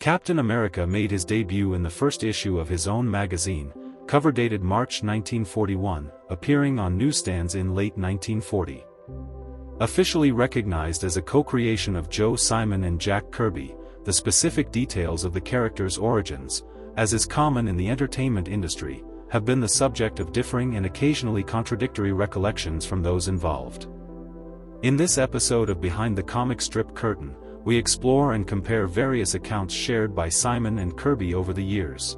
Captain America made his debut in the first issue of his own magazine, cover dated March 1941, appearing on newsstands in late 1940. Officially recognized as a co-creation of Joe Simon and Jack Kirby, the specific details of the character's origins, as is common in the entertainment industry, have been the subject of differing and occasionally contradictory recollections from those involved. In this episode of Behind the Comic Strip Curtain, we explore and compare various accounts shared by Simon and Kirby over the years.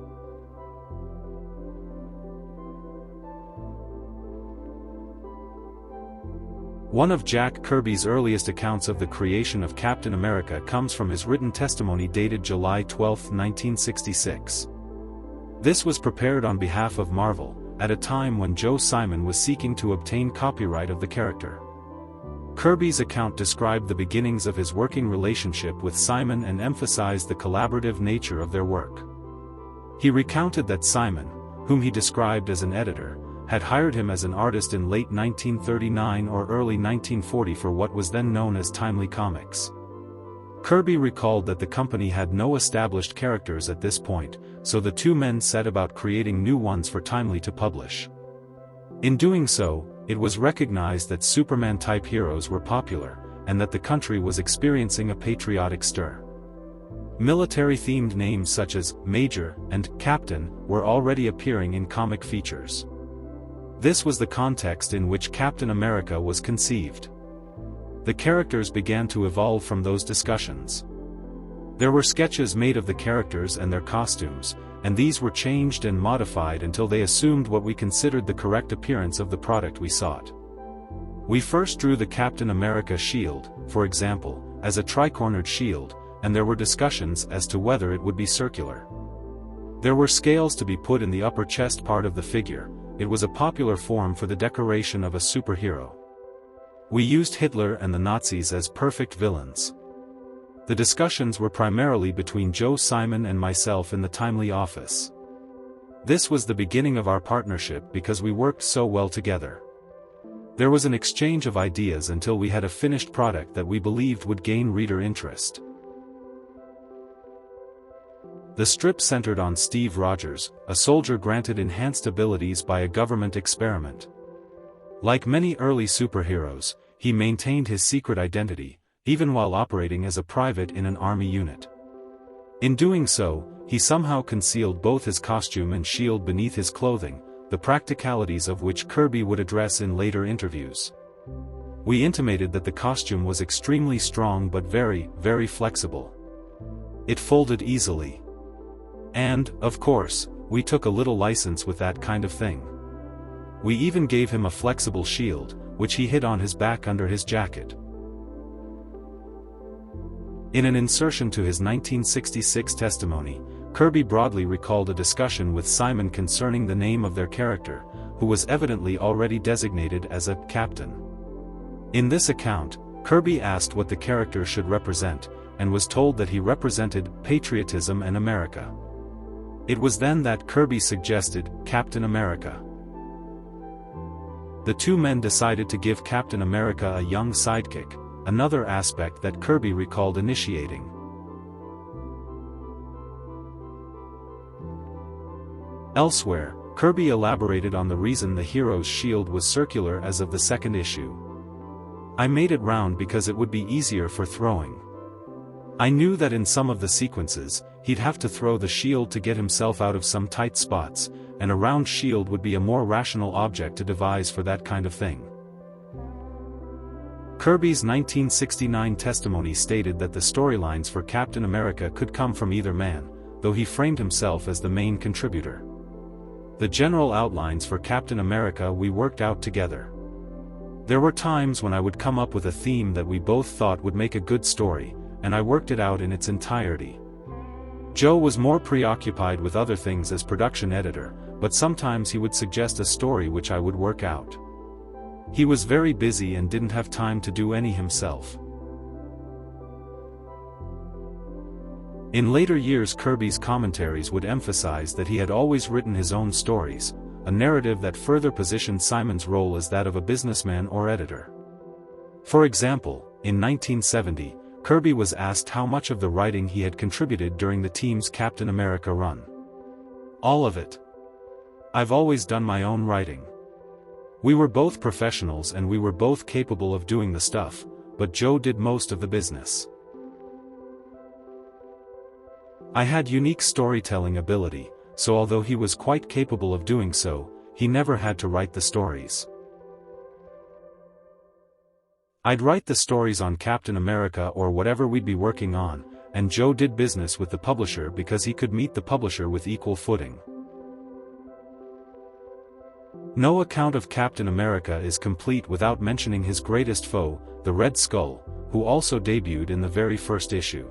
One of Jack Kirby's earliest accounts of the creation of Captain America comes from his written testimony dated July 12, 1966. This was prepared on behalf of Marvel, at a time when Joe Simon was seeking to obtain copyright of the character. Kirby's account described the beginnings of his working relationship with Simon and emphasized the collaborative nature of their work. He recounted that Simon, whom he described as an editor, had hired him as an artist in late 1939 or early 1940 for what was then known as Timely Comics. Kirby recalled that the company had no established characters at this point, so the two men set about creating new ones for Timely to publish. In doing so, it was recognized that Superman-type heroes were popular, and that the country was experiencing a patriotic stir. Military-themed names such as Major and Captain were already appearing in comic features. This was the context in which Captain America was conceived. The characters began to evolve from those discussions. There were sketches made of the characters and their costumes, and these were changed and modified until they assumed what we considered the correct appearance of the product we sought. We first drew the Captain America shield, for example, as a tricornered shield, and there were discussions as to whether it would be circular. There were scales to be put in the upper chest part of the figure. It was a popular form for the decoration of a superhero. We used Hitler and the Nazis as perfect villains. The discussions were primarily between Joe Simon and myself in the Timely office. This was the beginning of our partnership because we worked so well together. There was an exchange of ideas until we had a finished product that we believed would gain reader interest. The strip centered on Steve Rogers, a soldier granted enhanced abilities by a government experiment. Like many early superheroes, he maintained his secret identity, even while operating as a private in an army unit. In doing so, he somehow concealed both his costume and shield beneath his clothing, the practicalities of which Kirby would address in later interviews. We intimated that the costume was extremely strong but very, very flexible. It folded easily. And, of course, we took a little license with that kind of thing. We even gave him a flexible shield, which he hid on his back under his jacket. In an insertion to his 1966 testimony, Kirby broadly recalled a discussion with Simon concerning the name of their character, who was evidently already designated as a captain. In this account, Kirby asked what the character should represent, and was told that he represented patriotism and America. It was then that Kirby suggested Captain America. The two men decided to give Captain America a young sidekick, another aspect that Kirby recalled initiating. Elsewhere, Kirby elaborated on the reason the hero's shield was circular as of the second issue. I made it round because it would be easier for throwing. I knew that in some of the sequences, he'd have to throw the shield to get himself out of some tight spots, and a round shield would be a more rational object to devise for that kind of thing. Kirby's 1969 testimony stated that the storylines for Captain America could come from either man, though he framed himself as the main contributor. The general outlines for Captain America we worked out together. There were times when I would come up with a theme that we both thought would make a good story, and I worked it out in its entirety. Joe was more preoccupied with other things as production editor, but sometimes he would suggest a story which I would work out. He was very busy and didn't have time to do any himself. In later years, Kirby's commentaries would emphasize that he had always written his own stories, a narrative that further positioned Simon's role as that of a businessman or editor. For example, in 1970, Kirby was asked how much of the writing he had contributed during the team's Captain America run. "All of it. I've always done my own writing. We were both professionals and we were both capable of doing the stuff, but Joe did most of the business. I had unique storytelling ability, so although he was quite capable of doing so, he never had to write the stories. I'd write the stories on Captain America or whatever we'd be working on, and Joe did business with the publisher because he could meet the publisher with equal footing. No account of Captain America is complete without mentioning his greatest foe, the Red Skull, who also debuted in the very first issue.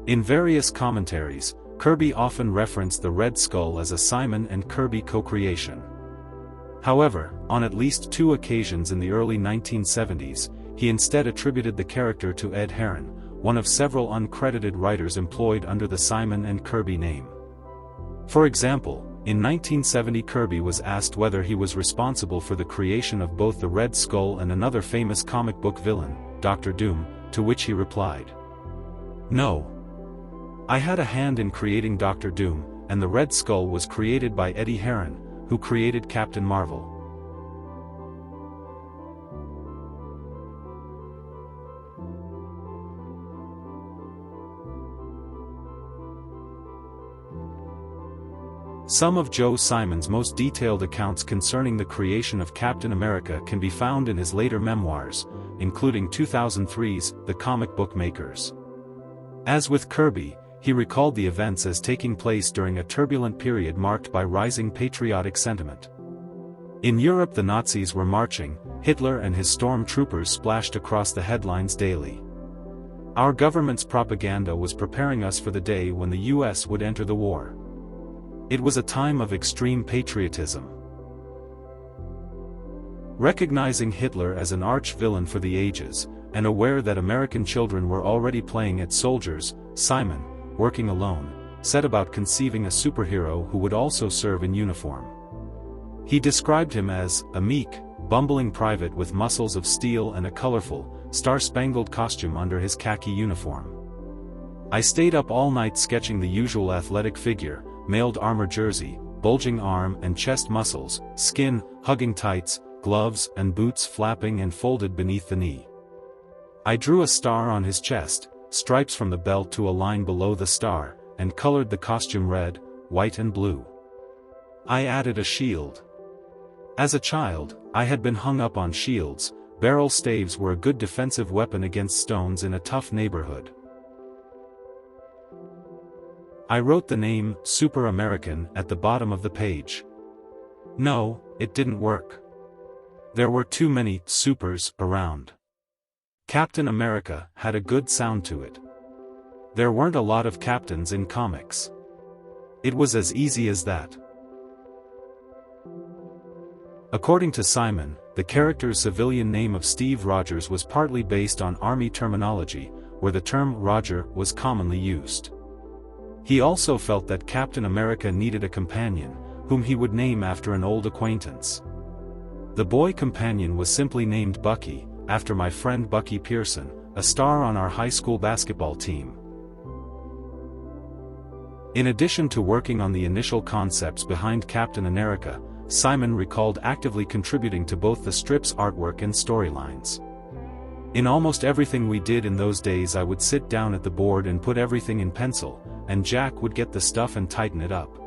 In various commentaries, Kirby often referenced the Red Skull as a Simon and Kirby co-creation. However, on at least 2 occasions in the early 1970s, he instead attributed the character to Ed Herron, one of several uncredited writers employed under the Simon and Kirby name. For example, in 1970 Kirby was asked whether he was responsible for the creation of both the Red Skull and another famous comic book villain, Dr. Doom, to which he replied, "No. I had a hand in creating Dr. Doom, and the Red Skull was created by Eddie Herron, who created Captain Marvel." Some of Joe Simon's most detailed accounts concerning the creation of Captain America can be found in his later memoirs, including 2003's The Comic Book Makers. As with Kirby, he recalled the events as taking place during a turbulent period marked by rising patriotic sentiment. In Europe, the Nazis were marching, Hitler and his stormtroopers splashed across the headlines daily. Our government's propaganda was preparing us for the day when the US would enter the war. It was a time of extreme patriotism. Recognizing Hitler as an arch-villain for the ages, and aware that American children were already playing at soldiers, Simon, working alone, set about conceiving a superhero who would also serve in uniform. He described him as a meek, bumbling private with muscles of steel and a colorful, star-spangled costume under his khaki uniform. "I stayed up all night sketching the usual athletic figure, mailed armor jersey, bulging arm and chest muscles, skin, hugging tights, gloves and boots flapping and folded beneath the knee. I drew a star on his chest, stripes from the belt to a line below the star, and colored the costume red, white and blue. I added a shield. As a child, I had been hung up on shields. Barrel staves were a good defensive weapon against stones in a tough neighborhood. I wrote the name, Super American, at the bottom of the page. No, it didn't work. There were too many supers around. Captain America had a good sound to it. There weren't a lot of captains in comics. It was as easy as that." According to Simon, the character's civilian name of Steve Rogers was partly based on Army terminology, where the term Roger was commonly used. He also felt that Captain America needed a companion, whom he would name after an old acquaintance. The boy companion was simply named Bucky, after my friend Bucky Pearson, a star on our high school basketball team. In addition to working on the initial concepts behind Captain America, Simon recalled actively contributing to both the strip's artwork and storylines. "In almost everything we did in those days I would sit down at the board and put everything in pencil, and Jack would get the stuff and tighten it up.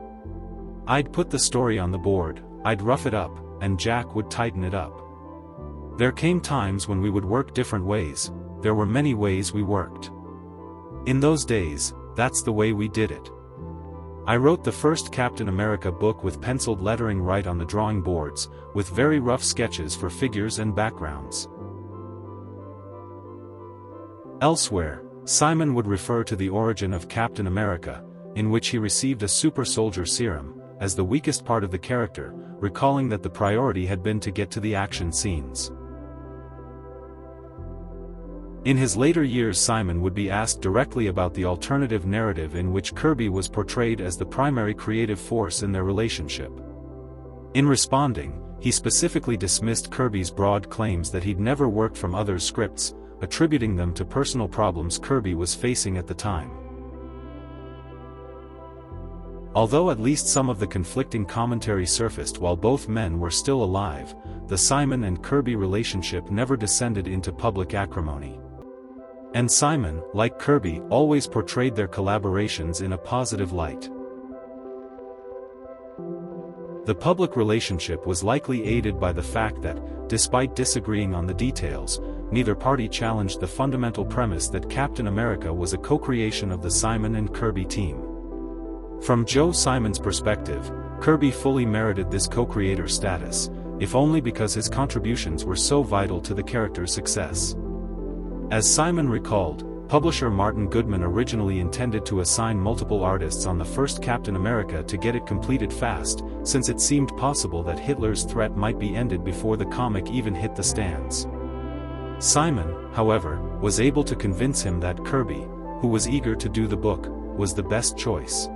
I'd put the story on the board, I'd rough it up, and Jack would tighten it up. There came times when we would work different ways. There were many ways we worked. In those days, that's the way we did it. I wrote the first Captain America book with penciled lettering right on the drawing boards, with very rough sketches for figures and backgrounds." Elsewhere, Simon would refer to the origin of Captain America, in which he received a super soldier serum, as the weakest part of the character, recalling that the priority had been to get to the action scenes. In his later years, Simon would be asked directly about the alternative narrative in which Kirby was portrayed as the primary creative force in their relationship. In responding, he specifically dismissed Kirby's broad claims that he'd never worked from others' scripts, attributing them to personal problems Kirby was facing at the time. Although at least some of the conflicting commentary surfaced while both men were still alive, the Simon and Kirby relationship never descended into public acrimony. And Simon, like Kirby, always portrayed their collaborations in a positive light. The public relationship was likely aided by the fact that, despite disagreeing on the details, neither party challenged the fundamental premise that Captain America was a co-creation of the Simon and Kirby team. From Joe Simon's perspective, Kirby fully merited this co-creator status, if only because his contributions were so vital to the character's success. As Simon recalled, publisher Martin Goodman originally intended to assign multiple artists on the first Captain America to get it completed fast, since it seemed possible that Hitler's threat might be ended before the comic even hit the stands. Simon, however, was able to convince him that Kirby, who was eager to do the book, was the best choice.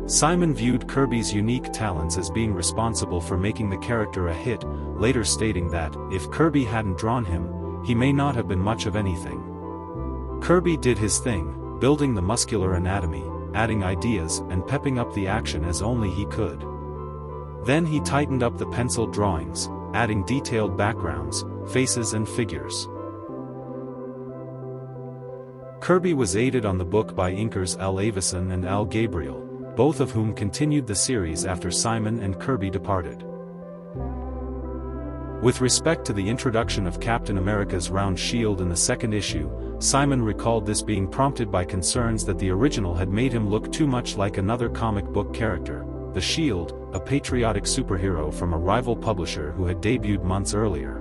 Simon viewed Kirby's unique talents as being responsible for making the character a hit, later stating that, if Kirby hadn't drawn him, he may not have been much of anything. Kirby did his thing, building the muscular anatomy, adding ideas and pepping up the action as only he could. Then he tightened up the penciled drawings, adding detailed backgrounds, faces and figures. Kirby was aided on the book by inkers Al Avison and Al Gabriel, both of whom continued the series after Simon and Kirby departed. With respect to the introduction of Captain America's round shield in the second issue, Simon recalled this being prompted by concerns that the original had made him look too much like another comic book character, the Shield, a patriotic superhero from a rival publisher who had debuted months earlier.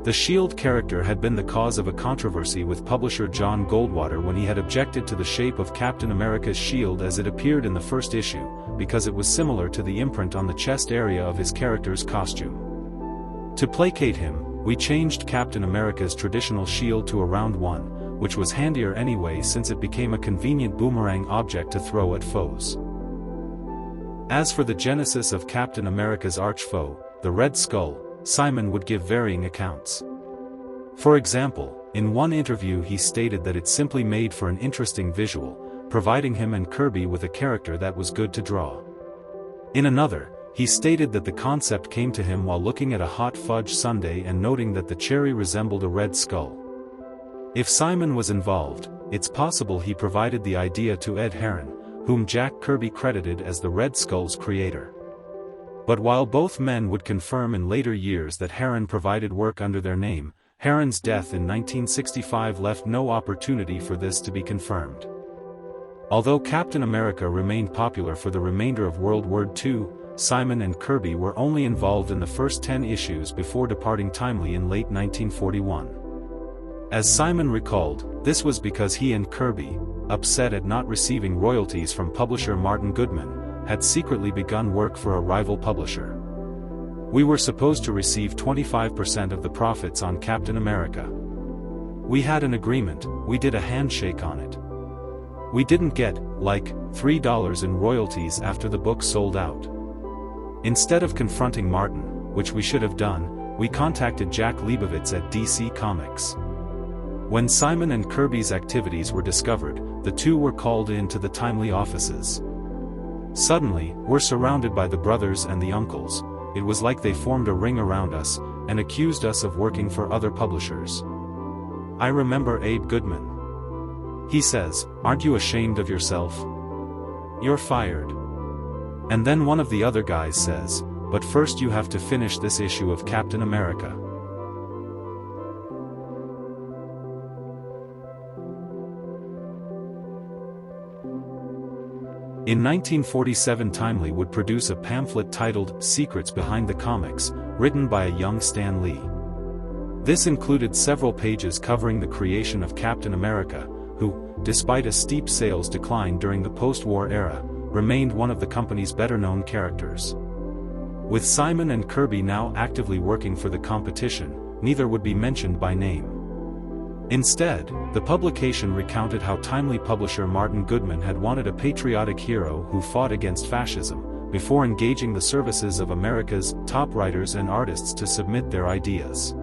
The Shield character had been the cause of a controversy with publisher John Goldwater when he had objected to the shape of Captain America's shield as it appeared in the first issue, because it was similar to the imprint on the chest area of his character's costume. To placate him, we changed Captain America's traditional shield to a round one, which was handier anyway since it became a convenient boomerang object to throw at foes. As for the genesis of Captain America's arch-foe, the Red Skull, Simon would give varying accounts. For example, in one interview he stated that it simply made for an interesting visual, providing him and Kirby with a character that was good to draw. In another, he stated that the concept came to him while looking at a hot fudge sundae and noting that the cherry resembled a red skull. If Simon was involved, it's possible he provided the idea to Ed Herron, whom Jack Kirby credited as the Red Skull's creator. But while both men would confirm in later years that Herron provided work under their name, Herron's death in 1965 left no opportunity for this to be confirmed. Although Captain America remained popular for the remainder of World War II, Simon and Kirby were only involved in the first 10 issues before departing timely in late 1941. As Simon recalled, this was because he and Kirby, upset at not receiving royalties from publisher Martin Goodman, had secretly begun work for a rival publisher. We were supposed to receive 25% of the profits on Captain America. We had an agreement, we did a handshake on it. We didn't get, like, $3 in royalties after the book sold out. Instead of confronting Martin, which we should have done, we contacted Jack Leibovitz at DC Comics. When Simon and Kirby's activities were discovered, the two were called in to the Timely offices. Suddenly, we're surrounded by the brothers and the uncles. It was like they formed a ring around us, and accused us of working for other publishers. I remember Abe Goodman. He says, "Aren't you ashamed of yourself? You're fired." And then one of the other guys says, "But first you have to finish this issue of Captain America." In 1947 Timely would produce a pamphlet titled Secrets Behind the Comics, written by a young Stan Lee. This included several pages covering the creation of Captain America, who, despite a steep sales decline during the post-war era, remained one of the company's better-known characters. With Simon and Kirby now actively working for the competition, neither would be mentioned by name. Instead, the publication recounted how Timely publisher Martin Goodman had wanted a patriotic hero who fought against fascism, before engaging the services of America's top writers and artists to submit their ideas.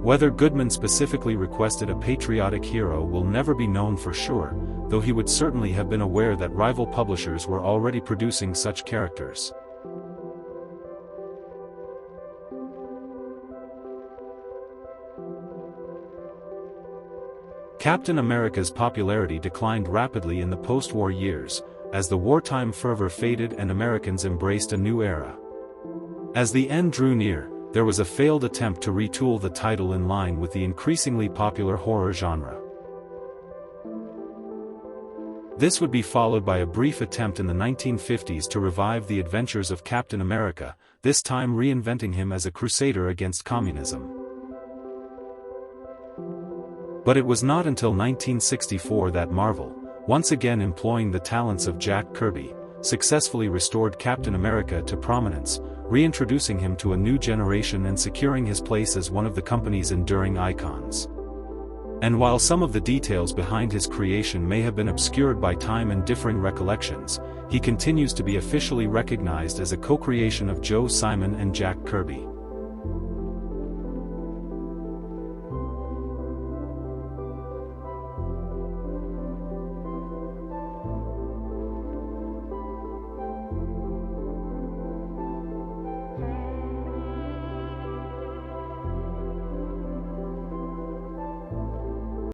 Whether Goodman specifically requested a patriotic hero will never be known for sure, though he would certainly have been aware that rival publishers were already producing such characters. Captain America's popularity declined rapidly in the post-war years, as the wartime fervor faded and Americans embraced a new era. As the end drew near, there was a failed attempt to retool the title in line with the increasingly popular horror genre. This would be followed by a brief attempt in the 1950s to revive the adventures of Captain America, this time reinventing him as a crusader against communism. But it was not until 1964 that Marvel, once again employing the talents of Jack Kirby, successfully restored Captain America to prominence, reintroducing him to a new generation and securing his place as one of the company's enduring icons. And while some of the details behind his creation may have been obscured by time and differing recollections, he continues to be officially recognized as a co-creation of Simon and Jack Kirby.